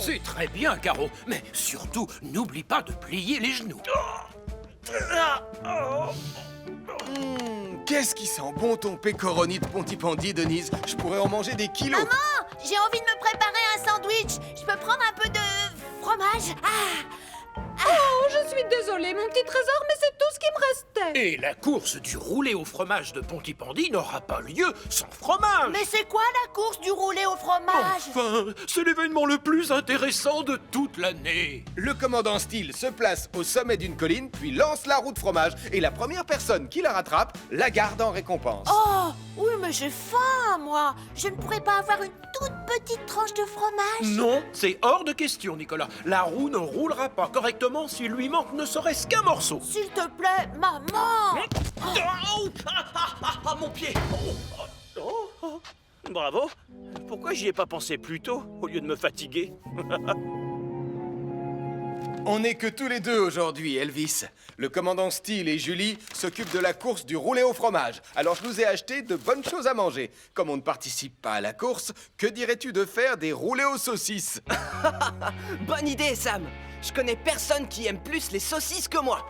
C'est très bien, Caro. Mais surtout, n'oublie pas de plier les genoux. Qu'est-ce qui sent bon ton pécoroni de Pontypandy, Denise? Je pourrais en manger des kilos. Maman, j'ai envie de me préparer un sandwich. Je peux prendre un peu de fromage? Oh, je suis désolée, mon petit trésor, mais c'est tout ce qui me restait. Et la course du roulé au fromage de Pontypandy n'aura pas lieu sans fromage. Mais c'est quoi la course du roulé au fromage? Enfin, c'est l'événement le plus intéressant de toute l'année. Le commandant Steele se place au sommet d'une colline, puis lance la roue de fromage. Et la première personne qui la rattrape la garde en récompense. Oh, oui, mais j'ai faim, moi. Je ne pourrais pas avoir une toute petite tranche de fromage? Non, c'est hors de question, Nicolas. La roue ne roulera pas correctement s'il lui manque ne serait-ce qu'un morceau. S'il te plaît, maman. Mon pied! Bravo! Pourquoi j'y ai pas pensé plus tôt, au lieu de me fatiguer? On n'est que tous les deux aujourd'hui, Elvis. Le commandant Steele et Julie s'occupent de la course du roulé au fromage. Alors je nous ai acheté de bonnes choses à manger. Comme on ne participe pas à la course, que dirais-tu de faire des roulés aux saucisses? Bonne idée, Sam. Je connais personne qui aime plus les saucisses que moi.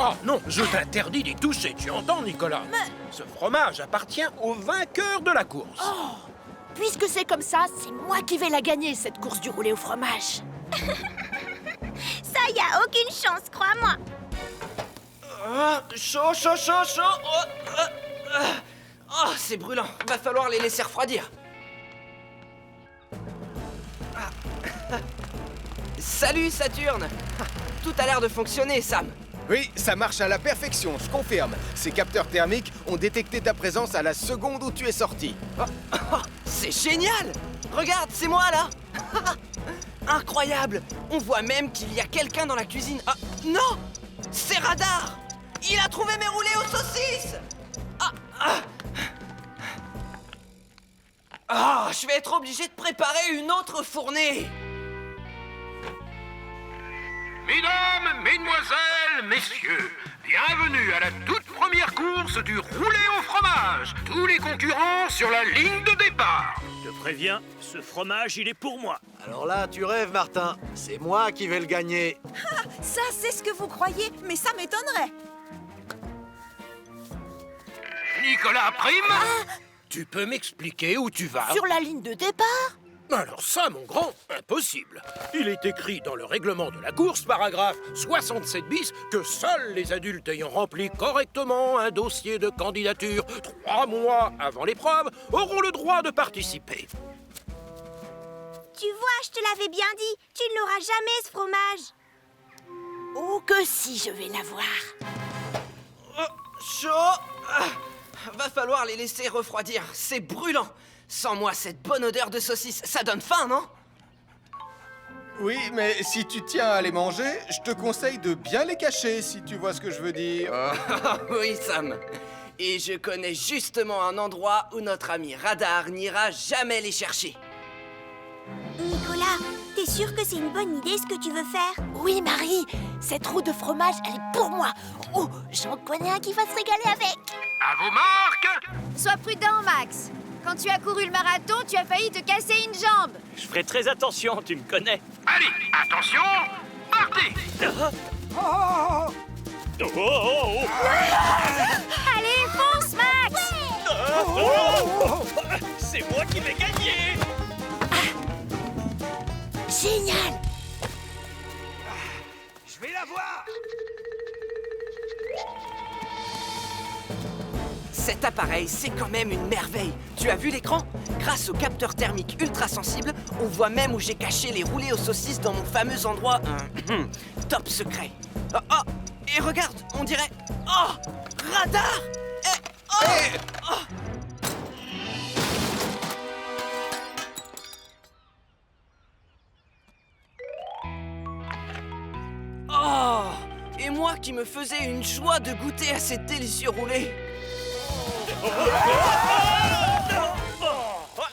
Oh non, je t'interdis d'y toucher, tu entends, Nicolas? Ce fromage appartient au vainqueur de la course. Oh, puisque c'est comme ça, c'est moi qui vais la gagner, cette course du roulé au fromage. Ça, y a aucune chance, crois-moi. Chaud, chaud, chaud, chaud. Oh, c'est brûlant. Va falloir les laisser refroidir. Salut, Saturne. Tout a l'air de fonctionner, Sam. Oui, ça marche à la perfection, je confirme. Ces capteurs thermiques ont détecté ta présence à la seconde où tu es sorti. C'est génial! Regarde, c'est moi, là. Incroyable! On voit même qu'il y a quelqu'un dans la cuisine. Ah, non! C'est Radar! Il a trouvé mes roulés aux saucisses! Je vais être obligé de préparer une autre fournée! Mesdames, mesdemoiselles, messieurs, bienvenue à la toute première course du roulé au fromage. Tous les concurrents sur la ligne de départ. Je te préviens, ce fromage, il est pour moi. Alors là, tu rêves, Martin. C'est moi qui vais le gagner. Ça, c'est ce que vous croyez, mais ça m'étonnerait. Nicolas Prime, tu peux m'expliquer où tu vas? Sur la ligne de départ? Alors ça, mon grand, impossible. Il est écrit dans le règlement de la course, paragraphe 67 bis, que seuls les adultes ayant rempli correctement un dossier de candidature 3 mois avant l'épreuve auront le droit de participer. Tu vois, je te l'avais bien dit. Tu ne l'auras jamais, ce fromage. Oh que si, je vais l'avoir. Chaud! Va falloir les laisser refroidir. C'est brûlant. Sans moi, cette bonne odeur de saucisse, ça donne faim, non? Oui, mais si tu tiens à les manger, je te conseille de bien les cacher, si tu vois ce que je veux dire. Oui, Sam. Et je connais justement un endroit où notre ami Radar n'ira jamais les chercher. Nicolas, t'es sûr que c'est une bonne idée ce que tu veux faire? Oui, Marie, cette roue de fromage, elle est pour moi. Oh, j'en connais un qui va se régaler avec. À vos marques! Sois prudent, Max. Quand tu as couru le marathon, tu as failli te casser une jambe. Je ferai très attention, tu me connais. Allez, attention, partez! Allez, fonce, Max. C'est moi qui vais gagner! Génial! Je vais la voir. Cet appareil, c'est quand même une merveille. Tu as vu l'écran? Grâce au capteur thermique ultra sensible, on voit même où j'ai caché les roulés aux saucisses dans mon fameux endroit top secret. Et regarde, on dirait... Oh! Radar! Oh! Et moi qui me faisais une joie de goûter à ces délicieux roulés.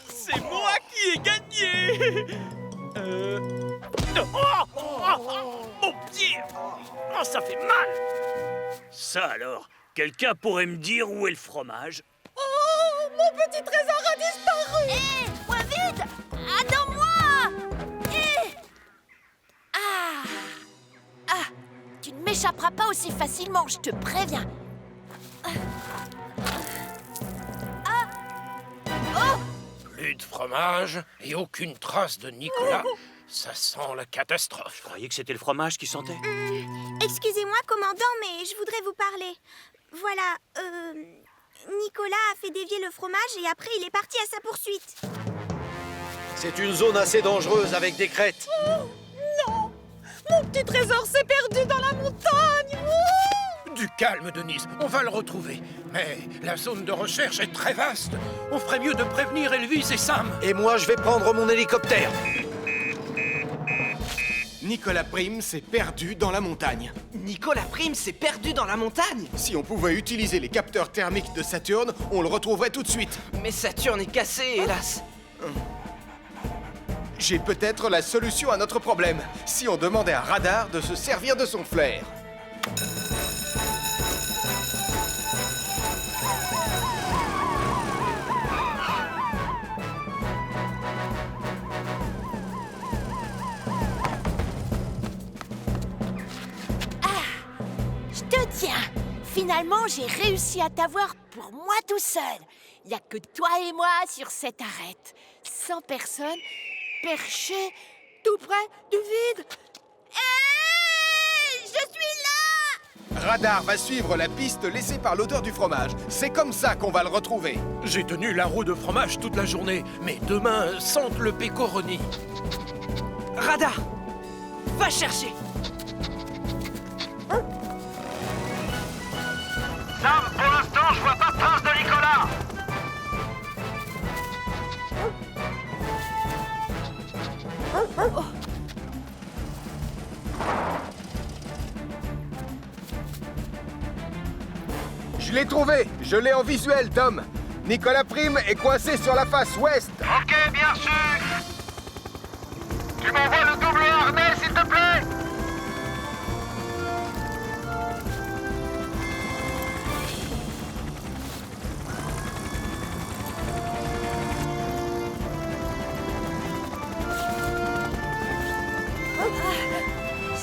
C'est moi qui ai gagné! Mon pied! Oh, ça fait mal! Ça alors, Quelqu'un pourrait me dire où est le fromage? Oh, mon petit trésor a disparu! Hé, moins vite! Attends-moi! Tu ne m'échapperas pas aussi facilement, je te préviens. Plus de fromage et aucune trace de Nicolas. Ça sent la catastrophe. Je croyais que c'était le fromage qui sentait. Excusez-moi, commandant, mais je voudrais vous parler. Voilà, Nicolas a fait dévier le fromage et après il est parti à sa poursuite. C'est une zone assez dangereuse avec des crêtes. Non! Mon petit trésor s'est perdu dans la montagne! Oh! Du calme, Denise, on va le retrouver. Mais la zone de recherche est très vaste. On ferait mieux de prévenir Elvis et Sam. Et moi, je vais prendre mon hélicoptère. Nicolas Prime s'est perdu dans la montagne. Nicolas Prime s'est perdu dans la montagne. Si on pouvait utiliser les capteurs thermiques de Saturne, on le retrouverait tout de suite. Mais Saturne est cassé, hélas. J'ai peut-être la solution à notre problème. Si on demandait à Radar de se servir de son flair. Je te tiens. Finalement, j'ai réussi à t'avoir pour moi tout seul. Il n'y a que toi et moi sur cette arête. 100 personnes, perchées, tout près du vide. Je suis là! Radar va suivre la piste laissée par l'odeur du fromage. C'est comme ça qu'on va le retrouver. J'ai tenu la roue de fromage toute la journée, mais demain sente le pécoroni. Radar, va chercher. Sam, pour l'instant, je vois pas de trace de Nicolas. Je l'ai trouvé. Je l'ai en visuel, Tom. Nicolas Prime est coincé sur la face ouest. Ok, bien sûr. Tu m'envoies le double harnais, s'il te plaît.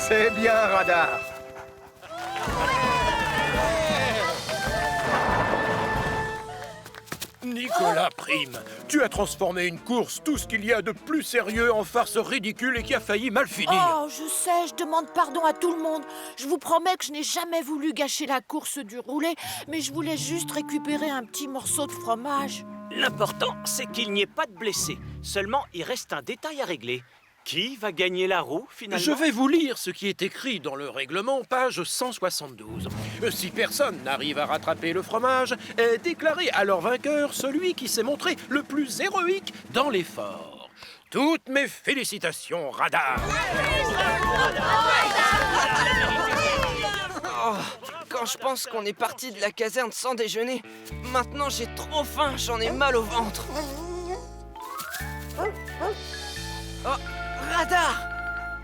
C'est bien, Radar. Nicolas Prime, tu as transformé une course, tout ce qu'il y a de plus sérieux, en farce ridicule et qui a failli mal finir. Oh, je sais, je demande pardon à tout le monde. Je vous promets que je n'ai jamais voulu gâcher la course du roulé, mais je voulais juste récupérer un petit morceau de fromage. L'important, c'est qu'il n'y ait pas de blessés. Seulement, il reste un détail à régler. Qui va gagner la roue, finalement? Je vais vous lire ce qui est écrit dans le règlement, page 172. Si personne n'arrive à rattraper le fromage, est déclaré alors vainqueur celui qui s'est montré le plus héroïque dans l'effort. Toutes mes félicitations, Radar. Oh, quand je pense qu'on est parti de la caserne sans déjeuner, maintenant j'ai trop faim, j'en ai mal au ventre. Oh, Radar!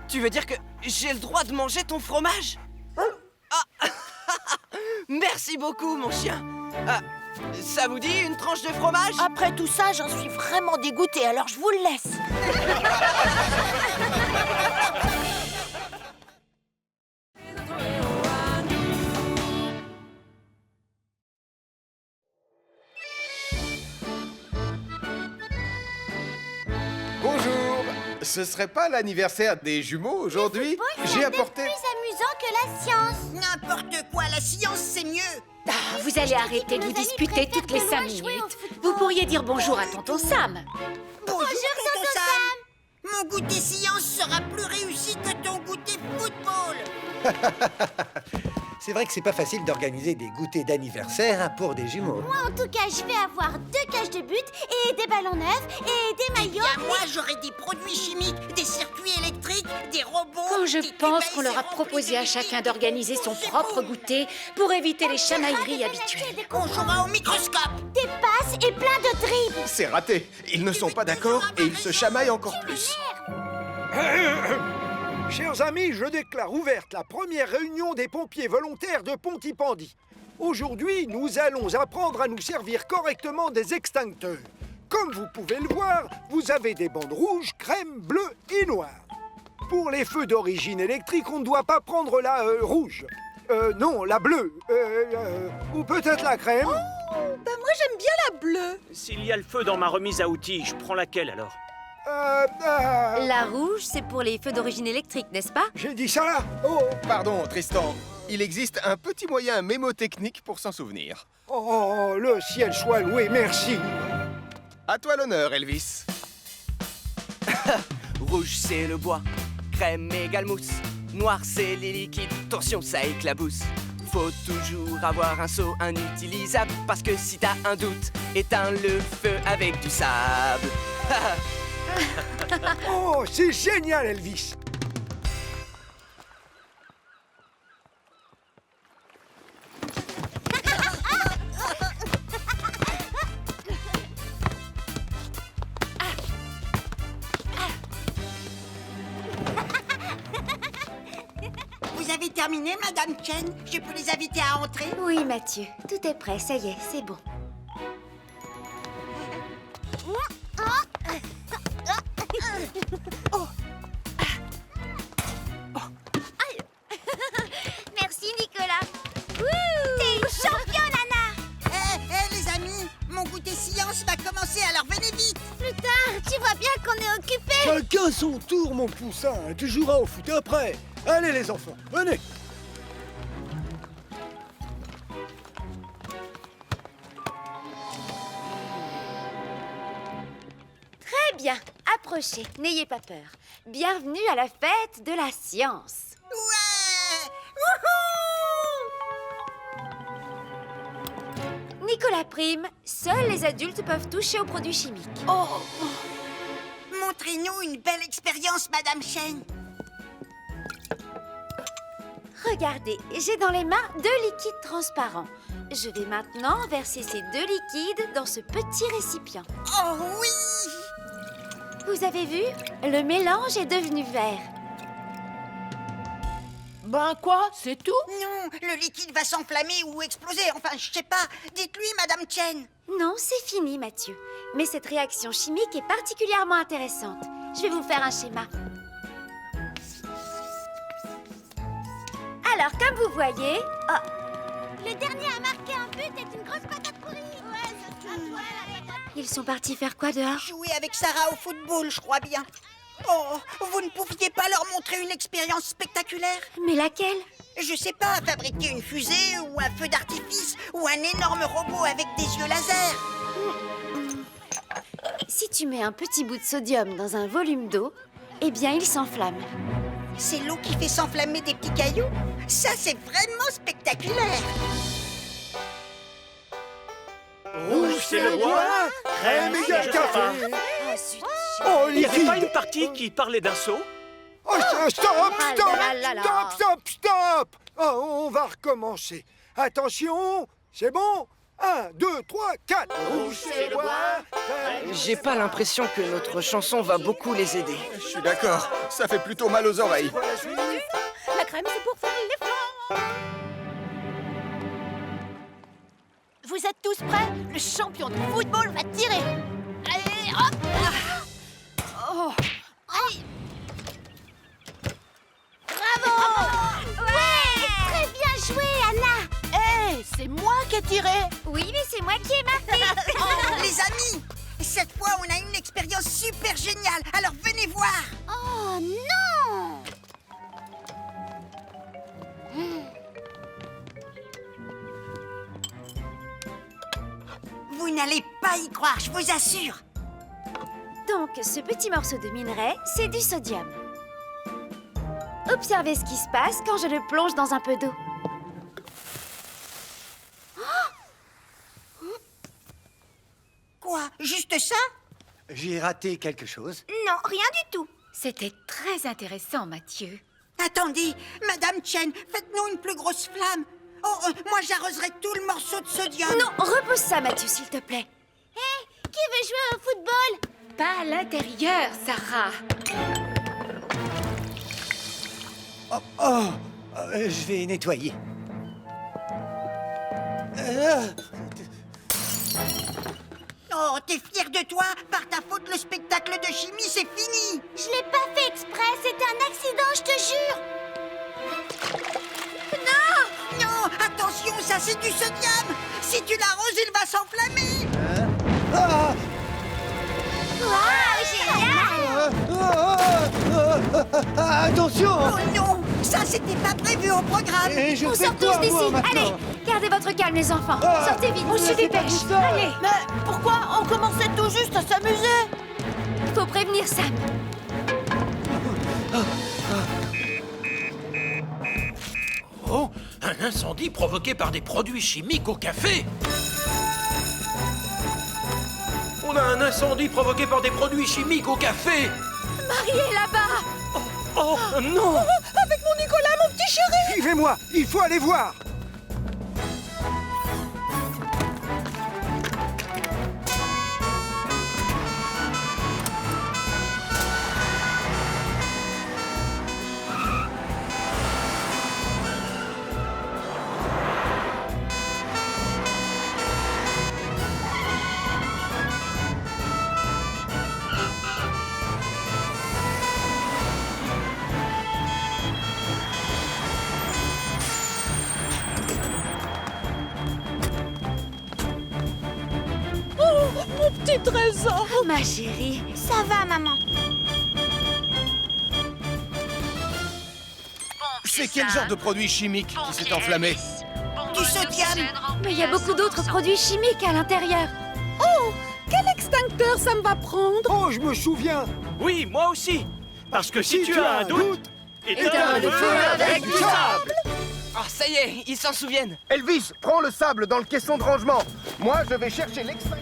Tu veux dire que j'ai le droit de manger ton fromage? Ah. Merci beaucoup, mon chien. Ça vous dit une tranche de fromage? Après tout ça, j'en suis vraiment dégoûtée, alors je vous le laisse. Bonjour. Ce serait pas l'anniversaire des jumeaux aujourd'hui? J'ai apporté... Plus amusant que la science. N'importe quoi, la science, c'est mieux. Vous allez arrêter de vous disputer toutes les 5 minutes. Vous pourriez dire bonjour à tonton Sam. Bonjour, tonton Sam. Mon goûter science sera plus réussi que ton goûter football. C'est vrai que c'est pas facile d'organiser des goûters d'anniversaire pour des jumeaux. Moi, en tout cas, je vais avoir 2 cages de but et des ballons neufs et des maillots. Moi, j'aurai des produits chimiques, des circuits électriques, des robots. Quand je pense qu'on leur a proposé à chacun d'organiser son propre goûter pour éviter les chamailleries habituelles. On jouera au microscope. Des passes et plein de dribbles. C'est raté. Ils ne sont pas d'accord et ils se chamaillent encore plus. Chers amis, je déclare ouverte la première réunion des pompiers volontaires de Pontypandy. Aujourd'hui, nous allons apprendre à nous servir correctement des extincteurs. Comme vous pouvez le voir, vous avez des bandes rouges, crème, bleues et noires. Pour les feux d'origine électrique, on ne doit pas prendre la rouge. Non, la bleue. Ou peut-être la crème. Oh, ben moi j'aime bien la bleue. S'il y a le feu dans ma remise à outils, je prends laquelle alors? La rouge, c'est pour les feux d'origine électrique, n'est-ce pas? J'ai dit ça là. Oh, Pardon, Tristan. Il existe un petit moyen mémotechnique pour s'en souvenir. oh, le ciel soit loué, merci. À toi l'honneur, Elvis. Rouge, c'est le bois. Crème égale mousse. Noir, c'est les liquides. Attention, ça éclabousse. Faut toujours avoir un seau inutilisable. Parce que si t'as un doute, éteins le feu avec du sable. Oh, c'est génial, Elvis. Vous avez terminé, Madame Chen? Je peux les inviter à entrer? Oui, Mathieu, tout est prêt, ça y est, c'est bon. Merci, Nicolas. T'es une championne, Anna. Hé, les amis, mon goûter science va commencer, alors venez vite. Plus tard, tu vois bien qu'on est occupés. Chacun son tour, mon poussin. Tu joueras au foot après. Allez, les enfants, venez. Très bien, approchez, n'ayez pas peur. Bienvenue à la fête de la science. Ouais. Wouhou! Nicolas Prime, seuls les adultes peuvent toucher aux produits chimiques. Oh! Montrez-nous une belle expérience, Madame Chen. Regardez, j'ai dans les mains 2 liquides transparents. Je vais maintenant verser ces 2 liquides dans ce petit récipient. Oh oui! Vous avez vu? Le mélange est devenu vert. Ben quoi? C'est tout? Non, le liquide va s'enflammer ou exploser. Enfin, je sais pas. Dites-lui, Madame Chen. Non, c'est fini, Mathieu. Mais cette réaction chimique est particulièrement intéressante. Je vais vous faire un schéma. Alors, comme vous voyez... Le dernier à marquer un but est une grosse patate pourrie. Ouais, ça sera toi, la patate. Ils sont partis faire quoi dehors? Jouer avec Sarah au football, je crois bien. Oh, vous ne pouviez pas leur montrer une expérience spectaculaire? Mais laquelle? Je sais pas, fabriquer une fusée ou un feu d'artifice ou un énorme robot avec des yeux laser. Si tu mets un petit bout de sodium dans un volume d'eau, eh bien, il s'enflamme. C'est l'eau qui fait s'enflammer des petits cailloux? Ça, c'est vraiment spectaculaire. Rouge, c'est le bois. Crème égale café. Oh, zut. Oh, Il n'y avait pas liquide. une partie qui parlait d'un seau? Oh, stop, Ah stop, là là là. stop, stop, stop. Oh, on va recommencer. Attention, c'est bon? 1, 2, 3, 4. Rouge, c'est le bois. J'ai pas l'impression que notre chanson va beaucoup les aider. Je suis d'accord, ça fait plutôt mal aux oreilles. La crème, c'est pour faire les flancs. Vous êtes tous prêts? Le champion de football va tirer. Allez, hop! Oh! Allez! Bravo! Ouais, très bien joué, Anna. Hé, c'est moi qui ai tiré. Oui, mais c'est moi qui ai marqué. Oh, les amis, cette fois, on a une expérience super géniale. Alors venez voir. Oh non! Vous n'allez pas y croire, je vous assure. Donc, ce petit morceau de minerai, c'est du sodium. Observez ce qui se passe quand je le plonge dans un peu d'eau. Quoi? Juste ça? J'ai raté quelque chose. Non, rien du tout. C'était très intéressant, Mathieu. Attendez, Madame Chen, faites-nous une plus grosse flamme. Oh, moi j'arroserai tout le morceau de sodium. Non, repousse ça, Mathieu, s'il te plaît. Hé, qui veut jouer au football? Pas à l'intérieur, Sarah. Je vais nettoyer. Oh, t'es fier de toi? Par ta faute, le spectacle de chimie, c'est fini! Je l'ai pas fait exprès, c'était un accident, je te jure. Non! Non! Attention, ça c'est du sodium! Si tu l'arroses, il va s'enflammer! Attention! Oh non! Ça, c'était pas prévu au programme! Et je On fais sort quoi, tous d'ici. moi, maintenant? Allez, gardez votre calme, les enfants. Ah, Sortez vite, on se c'est pas dépêche. tout ça. Allez, Mais pourquoi on commençait tout juste à s'amuser? faut prévenir Sam. Oh, un incendie provoqué par des produits chimiques au café. On a un incendie provoqué par des produits chimiques au café. Marie est là-bas. Oh, non! Avec mon Nicolas, mon petit chéri! Suivez-moi, il faut aller voir. Oh, mon petit trésor! Ma chérie. Ça va, maman. C'est quel genre de produit chimique qui s'est enflammé? Du sodium! Mais il y a beaucoup d'autres produits chimiques à l'intérieur. Oh, quel extincteur ça me va prendre? Oh, je me souviens. Oui, moi aussi. Parce que si tu as un doute, éteins le feu avec du sable. Ah, ça y est, ils s'en souviennent. Elvis, prends le sable dans le caisson de rangement. Moi, je vais chercher l'extincteur.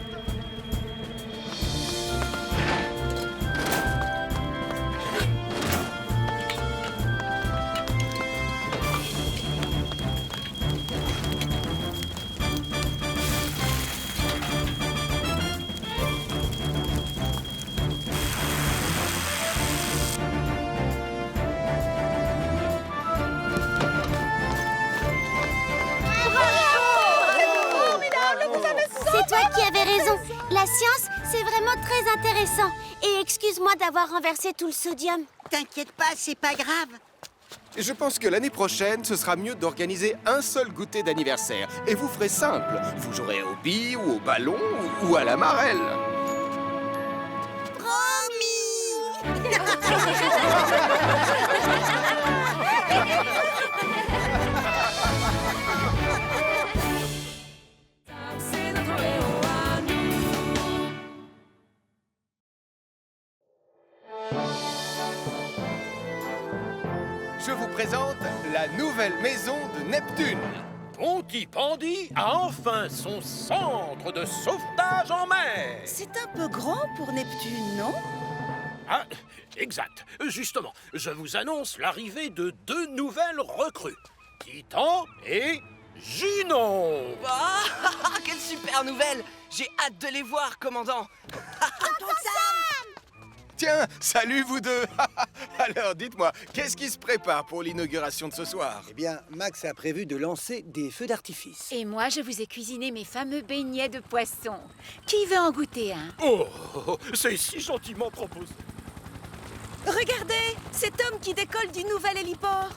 C'est toi qui avais raison. La science, c'est vraiment très intéressant. Et excuse-moi d'avoir renversé tout le sodium. T'inquiète pas, c'est pas grave. Je pense que l'année prochaine, ce sera mieux d'organiser un seul goûter d'anniversaire. Et vous ferez simple. Vous jouerez aux billes ou au ballon ou à la marelle. Promis! Je vous présente la nouvelle maison de Neptune. Pontypandy a enfin son centre de sauvetage en mer. C'est un peu grand pour Neptune, non? Ah, exact. Justement, je vous annonce l'arrivée de 2 nouvelles recrues. Titan et Junon. Ah, quelle super nouvelle! J'ai hâte de les voir, commandant. Tiens, salut vous deux. Alors, dites-moi, qu'est-ce qui se prépare pour l'inauguration de ce soir? Eh bien, Max a prévu de lancer des feux d'artifice. Et moi, je vous ai cuisiné mes fameux beignets de poisson. Qui veut en goûter un? Oh, c'est si gentiment proposé. Regardez, cet homme qui décolle du nouvel héliport.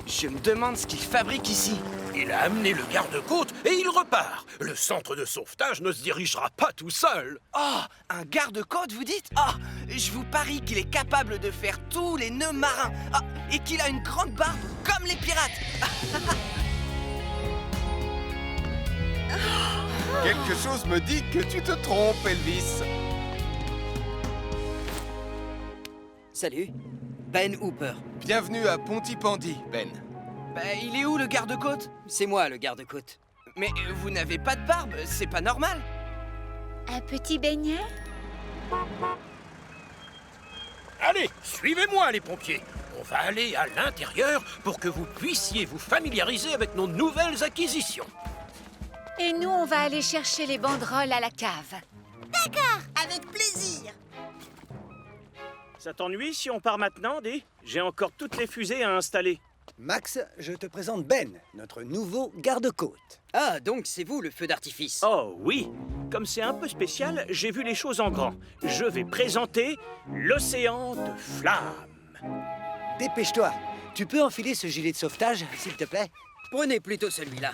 Je me demande ce qu'il fabrique ici. Il a amené le garde-côte et il repart. Le centre de sauvetage ne se dirigera pas tout seul. Oh, un garde-côte, vous dites? Ah, je vous parie qu'il est capable de faire tous les nœuds marins. Ah, et qu'il a une grande barbe comme les pirates. Quelque chose me dit que tu te trompes, Elvis. Salut, Ben Hooper. Bienvenue à Pontypandy, Ben. Bah, il est où le garde-côte? C'est moi le garde-côte. Mais vous n'avez pas de barbe, c'est pas normal. Un petit beignet? Allez, suivez-moi les pompiers. On va aller à l'intérieur pour que vous puissiez vous familiariser avec nos nouvelles acquisitions. Et nous, on va aller chercher les banderoles à la cave. D'accord, avec plaisir. Ça t'ennuie si on part maintenant, Dé? J'ai encore toutes les fusées à installer. Max, je te présente Ben, notre nouveau garde-côte. Ah, donc c'est vous le feu d'artifice. Oh oui, comme c'est un peu spécial, j'ai vu les choses en grand. Je vais présenter l'océan de flammes. Dépêche-toi. Tu peux enfiler ce gilet de sauvetage, s'il te plaît? Prenez plutôt celui-là.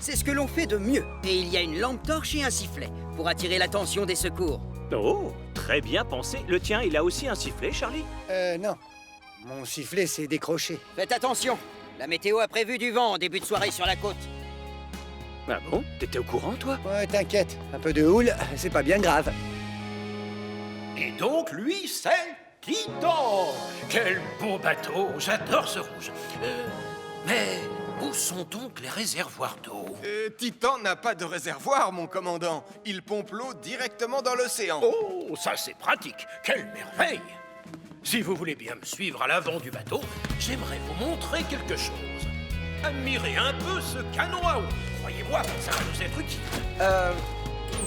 C'est ce que l'on fait de mieux. Et il y a une lampe torche et un sifflet pour attirer l'attention des secours. Oh, très bien pensé. Le tien, il a aussi un sifflet, Charlie? Non. Mon sifflet s'est décroché. Faites attention. La météo a prévu du vent en début de soirée sur la côte. Ah bon? T'étais au courant, toi? Ouais, t'inquiète. Un peu de houle, c'est pas bien grave. Et donc, lui, c'est Titan. Quel beau bateau. J'adore ce rouge. Mais où sont donc les réservoirs d'eau? Titan n'a pas de réservoir, mon commandant. Il pompe l'eau directement dans l'océan. Oh, ça c'est pratique. Quelle merveille. Si vous voulez bien me suivre à l'avant du bateau, j'aimerais vous montrer quelque chose. Admirez un peu ce canon à eau. Croyez-moi, ça va nous être utile.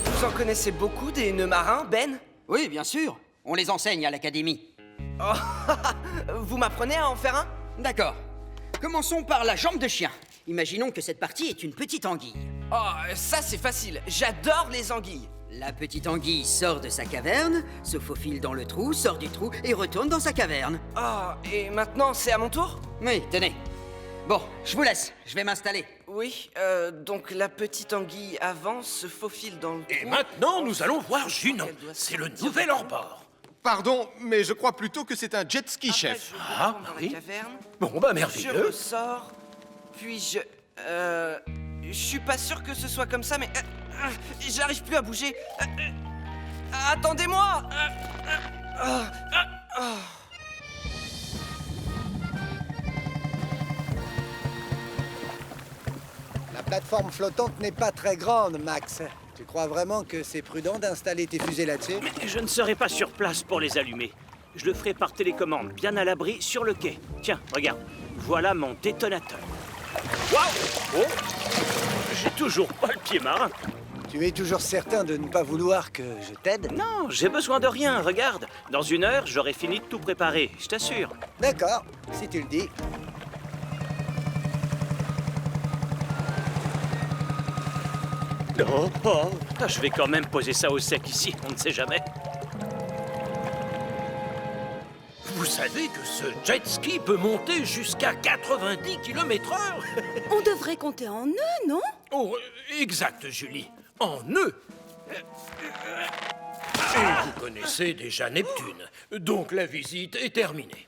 Vous en connaissez beaucoup des nœuds marins, Ben? Oui, bien sûr. On les enseigne à l'académie. Oh, vous m'apprenez à en faire un? D'accord. Commençons par la jambe de chien. Imaginons que cette partie est une petite anguille. Oh, ça c'est facile. J'adore les anguilles. La petite anguille sort de sa caverne, se faufile dans le trou, sort du trou et retourne dans sa caverne. Ah, et maintenant c'est à mon tour? Oui, tenez. Bon, je vous laisse, je vais m'installer. Oui, donc la petite anguille avance, se faufile dans le trou... Et maintenant, nous allons voir Junon. C'est le nouvel hors-bord. Pardon, mais je crois plutôt que c'est un jet ski, chef. Ah, oui. Bon, bah merveilleux. Je ressors, puis je suis pas sûr que ce soit comme ça, mais... j'arrive plus à bouger. Attendez-moi. La plateforme flottante n'est pas très grande, Max. Tu crois vraiment que c'est prudent d'installer tes fusées là-dessus? Mais je ne serai pas sur place pour les allumer. Je le ferai par télécommande, bien à l'abri, sur le quai. Tiens, regarde. Voilà mon détonateur. Waouh! Oh! J'ai toujours pas le pied marin. Tu es toujours certain de ne pas vouloir que je t'aide? Non, j'ai besoin de rien, regarde. Dans 1 heure, j'aurai fini de tout préparer, je t'assure. D'accord, si tu le dis. Je vais quand même poser ça au sec ici, on ne sait jamais. Vous savez que ce jet ski peut monter jusqu'à 90 km/h? On devrait compter en nœuds, non? Oh, exact, Julie. En nœuds. Et vous connaissez déjà Neptune, donc la visite est terminée.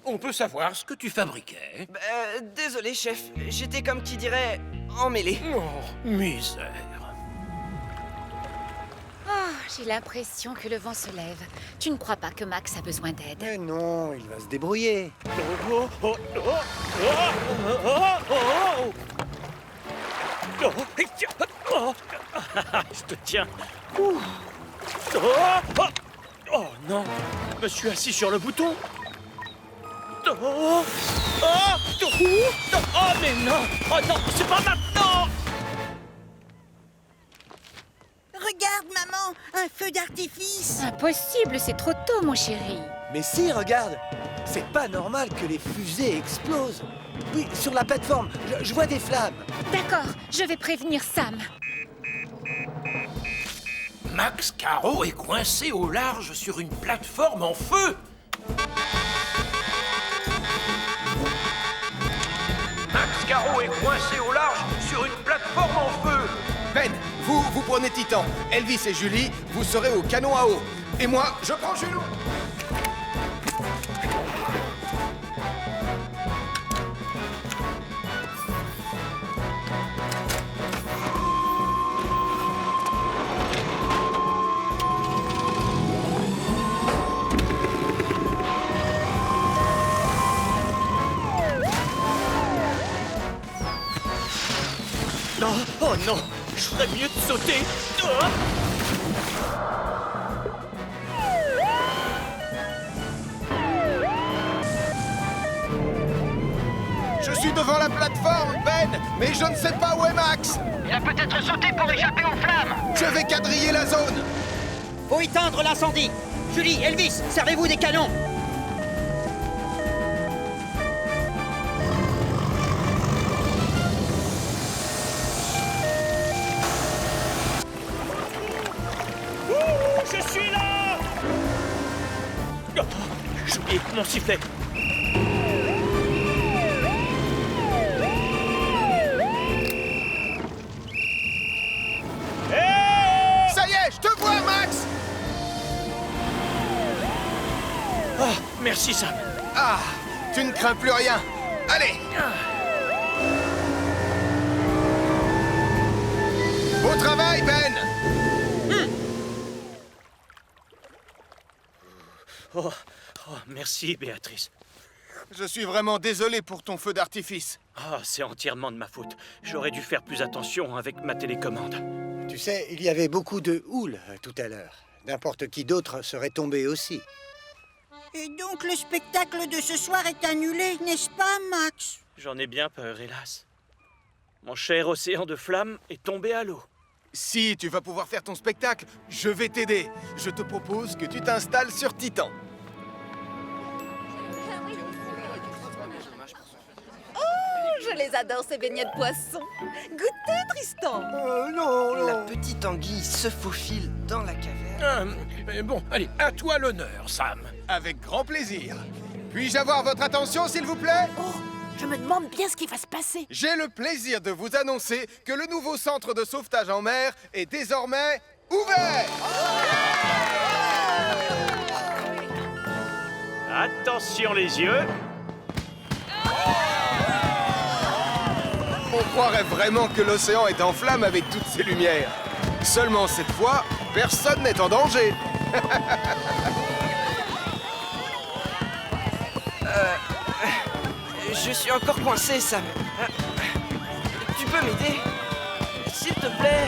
On peut savoir ce que tu fabriquais? Désolé, chef. J'étais comme qui dirait emmêlé. Oh, misère. Oh, j'ai l'impression que le vent se lève. Tu ne crois pas que Max a besoin d'aide? Mais non, il va se débrouiller. Je te tiens. Oh non, je me suis assis sur le bouton. Oh mais non! Oh non, c'est pas maintenant! Regarde, maman, un feu d'artifice. Impossible, c'est trop tôt, mon chéri. Mais si, regarde, c'est pas normal que les fusées explosent. Oui, sur la plateforme, je vois des flammes. D'accord, je vais prévenir Sam. Max Caro est coincé au large sur une plateforme en feu. Max Caro est coincé au large sur une plateforme en feu. Ben, vous prenez Titan. Elvis et Julie, vous serez au canon à eau. Et moi, je prends Junon. Non, oh non, je ferais mieux de sauter. Je suis devant la plateforme, Ben, mais je ne sais pas où est Max. Il a peut-être sauté pour échapper aux flammes. Je vais quadriller la zone. Faut éteindre l'incendie. Julie, Elvis, servez-vous des canons. J'ai oublié mon sifflet. Ça y est, je te vois, Max! Oh, merci, Sam. Ah, tu ne crains plus rien. Allez! Beau travail, Ben! Oh, merci, Béatrice. Je suis vraiment désolé pour ton feu d'artifice. Ah, c'est entièrement de ma faute. J'aurais dû faire plus attention avec ma télécommande. Tu sais, il y avait beaucoup de houle tout à l'heure. N'importe qui d'autre serait tombé aussi. Et donc le spectacle de ce soir est annulé, n'est-ce pas, Max? J'en ai bien peur, hélas. Mon cher océan de flammes est tombé à l'eau. Si tu vas pouvoir faire ton spectacle, je vais t'aider. Je te propose que tu t'installes sur Titan. Je les adore, ces beignets de poisson. Goûtez, Tristan. Non. La petite anguille se faufile dans la caverne. Bon, allez, à toi l'honneur, Sam. Avec grand plaisir. Puis-je avoir votre attention, s'il vous plaît? Oh, je me demande bien ce qui va se passer. J'ai le plaisir de vous annoncer que le nouveau centre de sauvetage en mer est désormais ouvert. Attention les yeux. On croirait vraiment que l'océan est en flammes avec toutes ces lumières. Seulement cette fois, personne n'est en danger. Je suis encore coincé, Sam. Tu peux m'aider? S'il te plaît.